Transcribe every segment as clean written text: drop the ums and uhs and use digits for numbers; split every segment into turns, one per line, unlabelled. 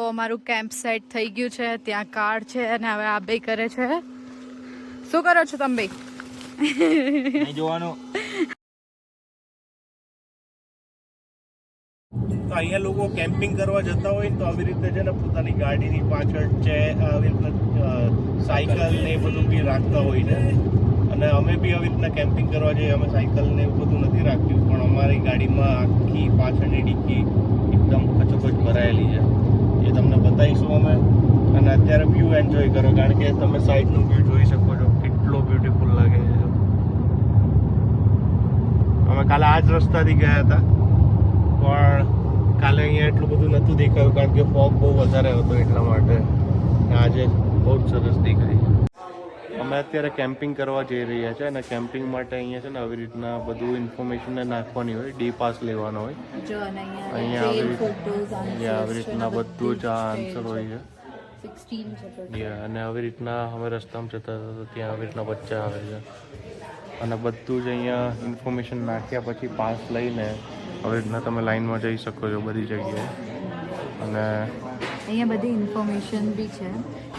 અમારું camp set થઈ ગયું છે, ત્યાં કાર છે અને હવે આ બે કરે છે. શું કરો છો તમે બે?
જોવાનું તો અહીંયા લોકો કેમ્પિંગ કરવા જતા હોય તો આવી રીતે છે ને પોતાની ગાડીની પાછળ છે આવી રીતના સાયકલ ને એ બધું બી રાખતા હોય છે. અને અમે બી આવી રીતના કેમ્પિંગ કરવા જઈએ, અમે સાયકલ ને એવું બધું નથી રાખ્યું, પણ અમારી ગાડીમાં આખી પાછળની ડિક્કી એકદમ ખચોખચ ભરાયેલી છે. એ તમને બતાવીશું અમે. અને અત્યારે વ્યૂ એન્જોય કરો, કારણ કે તમે સાઈડનું વ્યૂ જોઈ શકો છો, કેટલો બ્યુટીફુલ લાગે છે. અમે કાલે આ જ રસ્તાથી ગયા હતા, પણ કાલે અહીંયા એટલું બધું નહોતું દેખાયું, કારણ કે ફોગ બહુ વધારે હતો એટલા માટે. આજે બહુ જ સરસ દેખાય છે. અમે અત્યારે કેમ્પિંગ કરવા જઈ રહ્યા છે અને કેમ્પિંગ માટે અહીંયા છે ને આવી રીતના બધું ઇન્ફોર્મેશન નાખવાની હોય, ડી પાસ લેવાનો હોય. અહીંયા આવી રીતના બધું જ આન્સર હોય છે. અને આવી રીતના અમે રસ્તામાં જતા હતા તો ત્યાં આવી રીતના બચ્ચા આવે છે અને બધું જ અહીંયા ઇન્ફોર્મેશન નાખ્યા પછી પાસ લઈને આવી રીતના તમે લાઈનમાં જઈ શકો છો બધી જગ્યાએ. અને
અહીંયા બધી ઇન્ફોર્મેશન બી છે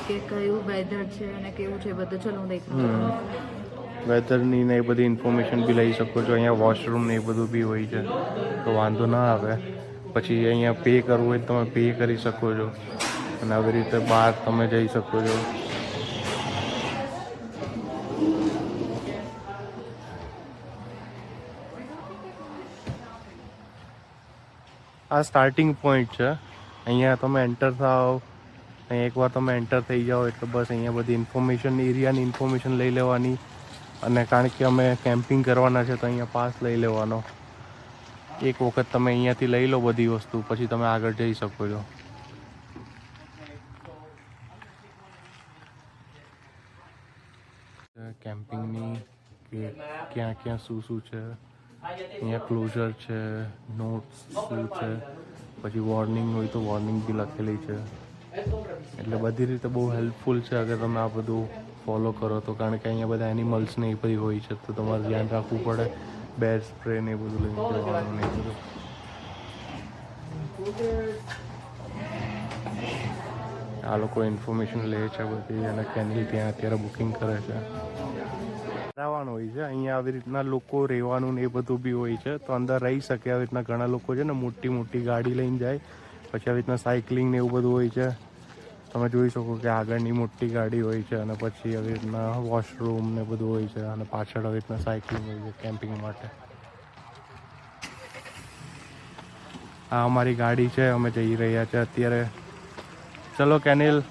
કે કયું વેધર છે અને કેવું છે બધું. ચલો હું દેખાડું.
વેધરની ને એ બધી ઇન્ફોર્મેશન બી લઈ શકો છો. અહીંયા વોશરૂમ ને એ બધું બી હોય છે, તો વાંધો ના આવે. પછી અહીંયા પે કરવું હોય તો તમે પે કરી શકો છો અને આવી રીતે બહાર તમે જઈ શકો છો. આ સ્ટાર્ટિંગ પોઈન્ટ છે. અહીંયા તમે એન્ટર થાઓ, એકવાર તમે એન્ટર થઈ જાઓ એટલે બસ અહીંયા બધી ઇન્ફોર્મેશન, એરિયાની ઇન્ફોર્મેશન લઈ લેવાની. અને કારણ કે અમે કેમ્પિંગ કરવાના છે તો અહીંયા પાસ લઈ લેવાનો. એક વખત તમે અહીંયાથી લઈ લો બધી વસ્તુ, પછી તમે આગળ જઈ શકો છો. કેમ્પિંગની કે ક્યાં ક્યાં શું શું છે, અહીંયા ક્લોઝર છે, નોટ્સ શું છે, પછી વોર્નિંગ હોય તો વોર્નિંગ બી લખેલી છે. એટલે બધી રીતે બહુ હેલ્પફુલ છે અગર તમે આ બધું ફોલો કરો તો. કારણ કે અહીંયા બધા એનિમલ્સ ને એ બધી હોય છે તો તમારે ધ્યાન રાખવું પડે. બેર સ્પ્રે ને એ બધું લઈને જવાનું ને એ બધું. આ લોકો ઇન્ફોર્મેશન લે છે બધી અને કેનલ ત્યાં અત્યારે બુકિંગ કરે છે. રહેવાનું હોય છે અહીંયા, આવી રીતના લોકો રહેવાનું ને એ બધું બી હોય છે, તો અંદર રહી શકે. આવી રીતના ઘણા લોકો છે ને મોટી મોટી ગાડી લઈને જાય, પછી આવી રીતના સાયકલિંગ ને એવું બધું હોય છે. તમે જોઈ શકો કે આગળની મોટી ગાડી હોય છે અને પછી આવી રીતના વોશરૂમ ને બધું હોય છે અને પાછળ આવી રીતના સાયકલિંગ હોય છે કેમ્પિંગ માટે. આ અમારી ગાડી છે, અમે જઈ રહ્યા છે અત્યારે. ચલો કેનિલ.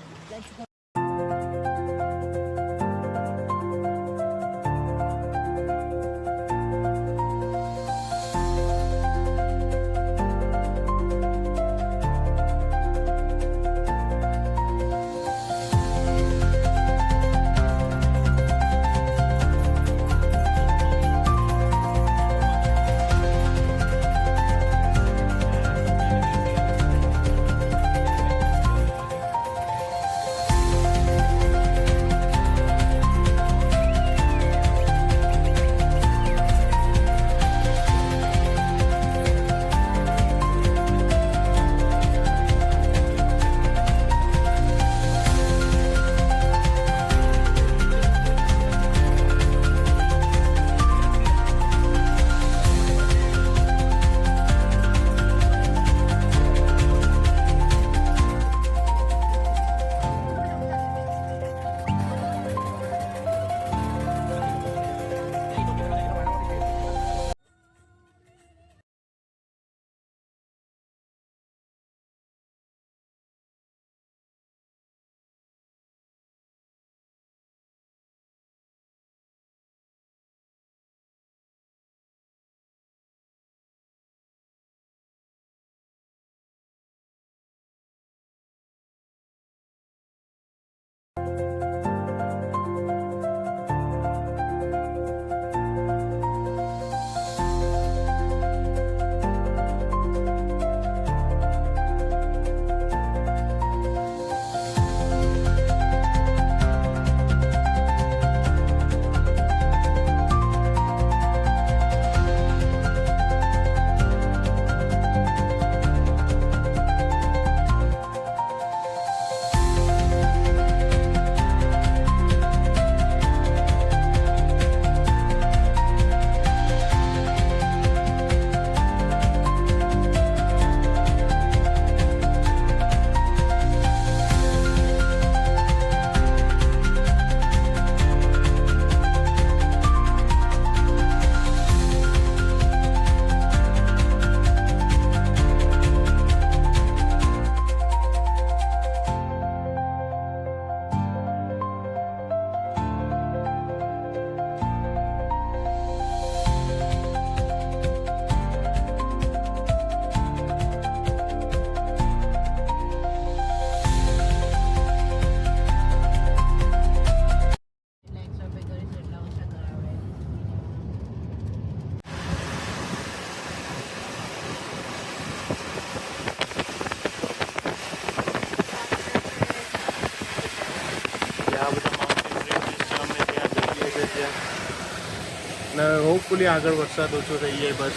ને હોપફુલી આગળ વરસાદ ઓછો થઈ જાય બસ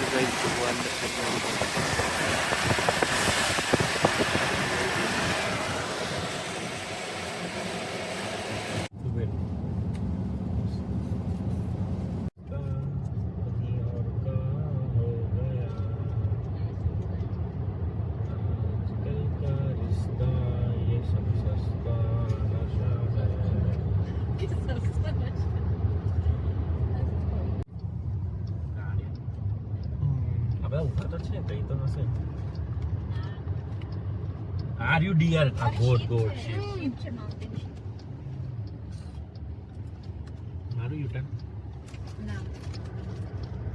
કઈ ભગવાન
Are you dear? Good. મારું યુટર્ન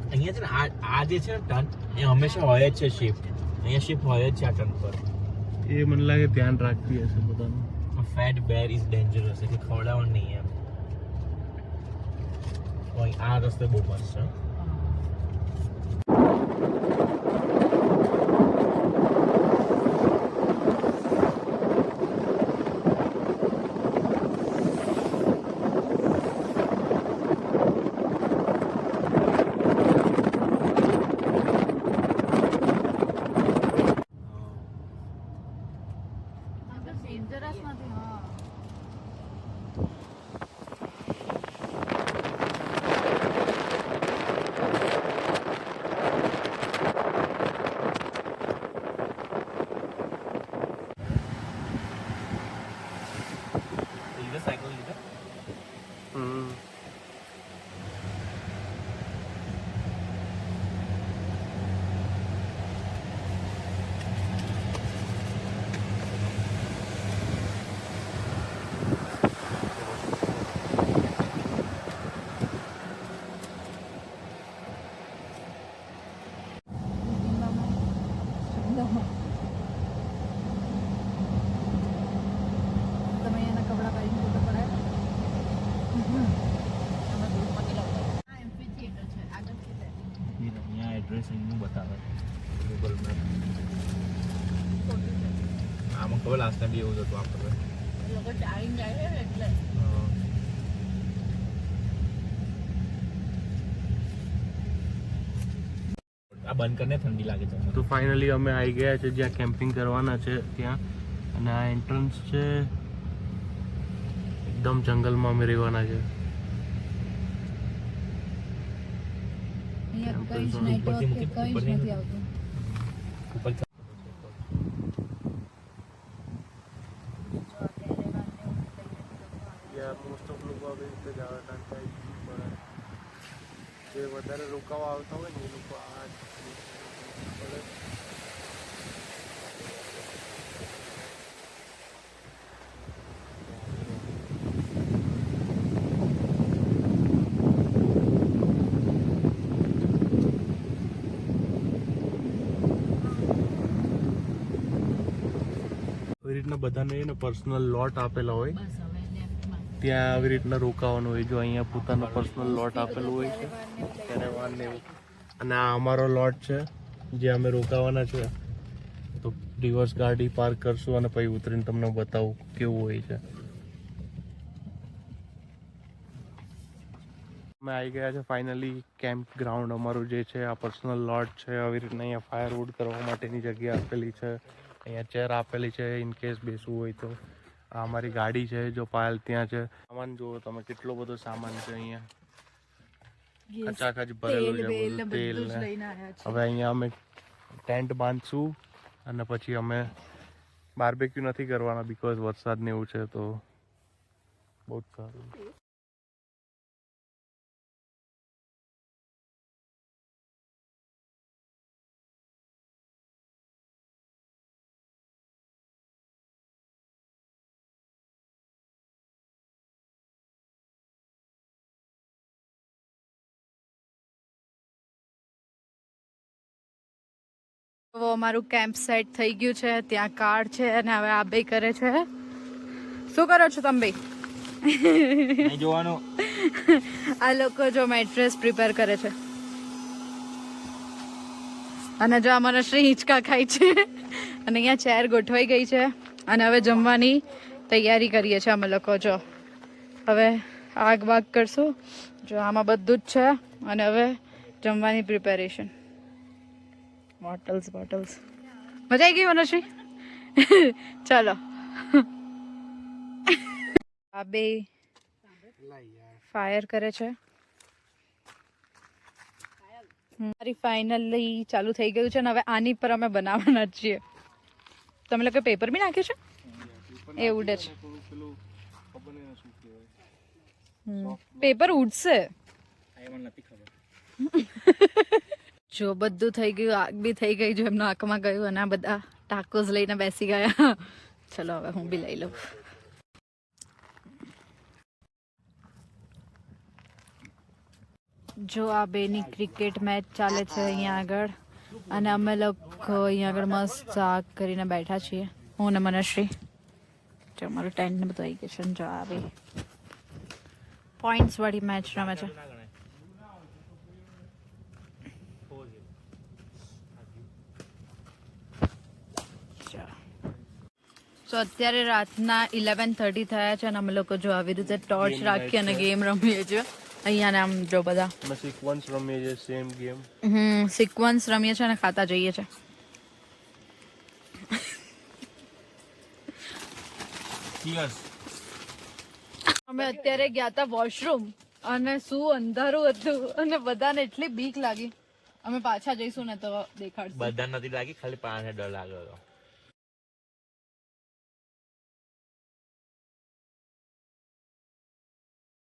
અહીંયા છે ને આ જે છે ને ટર્ન એ હંમેશા હોય જ છે શિફ્ટ અહીંયા શિફ્ટ હોય જ છે આ ટર્ન પર
એ મને લાગે ધ્યાન રાખતી હશે બધાનું
ફેટ બેર ઇઝ ડેન્જરસ એટલે ખવડાવવાનું નહીં એમ આ રસ્તે બહુ મસ્ત છે આમાં ખબર લાસ્ટ ટાઈમ બી એવું જ હતું આપણે લોકો ચાલીને જાય છે એટલે આ બંધ કરીને ઠંડી લાગે છે
તો ફાઇનલી અમે આવી ગયા છે જ્યાં કેમ્પિંગ કરવાના છે ત્યાં અને આ એન્ટ્રન્સ છે એકદમ જંગલમાં અમે રહેવાના છે મોસ્ટ ઓફ લોકો આવી રીતે જ આવે કારણ કે જે વધારે રોકાવા આવતા હોય ને એ લોકો આ આવી રીતના બધાને પર્સનલ લોટ આપેલા હોય ત્યાં આવી રીતના રોકાવાનું હોય જો અહીંયા પોતાનો પર્સનલ લોટ આપેલું હોય છે ત્યારે વાનને એવું અને આ અમારો લોટ છે જે અમે રોકાવાના છે તો રિવર્સ ગાડી પાર્ક કરશું અને પછી ઉતરીને તમને બતાવું કેવું હોય છે અમે આવી ગયા છે ફાઇનલી કેમ્પ ગ્રાઉન્ડ અમારું જે છે આ પર્સનલ લોટ છે આવી રીતના અહીંયા ફાયરવુડ કરવા માટેની જગ્યા આપેલી છે અહીંયા ચેર આપેલી છે ઇન કેસ બેસવું હોય તો આ અમારી ગાડી છે જો પાયલ ત્યાં છે સામાન જુઓ તમે કેટલો બધો સામાન છે અહીંયા અચાકચ ભરેલું છે તેલ હવે અહીંયા અમે ટેન્ટ બાંધશું અને પછી અમે બાર્બેક્યુ નથી કરવાના બીકોઝ વરસાદ ને એવું છે તો બહુ જ સારું
તો અમારું કેમ્પ સેટ થઈ ગયું છે ત્યાં કાર છે અને હવે આ બે કરે છે શું કરો છો તમે બે
જોવાનું
આ લોકો જો મેટ્રેસ પ્રિપેર કરે છે અને જો અમારા શ્રી હિંચકા ખાય છે અને અહીંયા ચેર ગોઠવાઈ ગઈ છે અને હવે જમવાની તૈયારી કરીએ છીએ અમે લોકો જો હવે આગ બાગ કરશું. જો આમાં બધું જ છે. અને હવે જમવાની પ્રિપેરેશન. બોટલ્સ મજા આવી ગઈ મનશ્રી? ચાલો. આ બે ફાયર કરે છે. મારી ફાઇનલી ચાલુ થઈ ગયું છે ને હવે આની પર અમે બનાવવાના જ છીએ. તમે લોકો પેપર બી નાખ્યું છે? એ ઉડે છે. પેપર ઉડશે. જો બધું થઈ ગયું, આગ બી થઈ ગઈ, જો એમના આંખમાં ગયું અને આ બધા ટાકોસ લઈને બેસી ગયા. ચલો હવે હું બી લઈ લઉં. જો આ બેની ક્રિકેટ મેચ ચાલે છે અહીંયા આગળ અને અમે લોકો અહીંયા આગળ મસ્ત આગ કરીને બેઠા છીએ, હું ને મનશ્રી. જો અમારું ટેન્ટ ને બધું આવી ગયું છે. જો આ બે પોઈન્ટ્સ વાળી મેચ રમે છે. તો અત્યારે રાતના 11:30 થયા છે અને અમે લોકો જો આવી રીતે ટોર્ચ રાખી અને ગેમ રમીએ છીએ અહીંયા. ને આમ જો બધા
સિક્વન્સ રમીએ છીએ, સેમ ગેમ.
સિક્વન્સ રમીએ છીએ અને ખાતા જઈએ છે. અમે અત્યારે ગયા હતા વોશરૂમ અને શું અંધારું હતું અને બધાને એટલી બીક લાગી. અમે પાછા જઈશું ને તો દેખાડશું.
બધા નથી લાગી, ખાલી 5 ડર લાગ્યો હતો.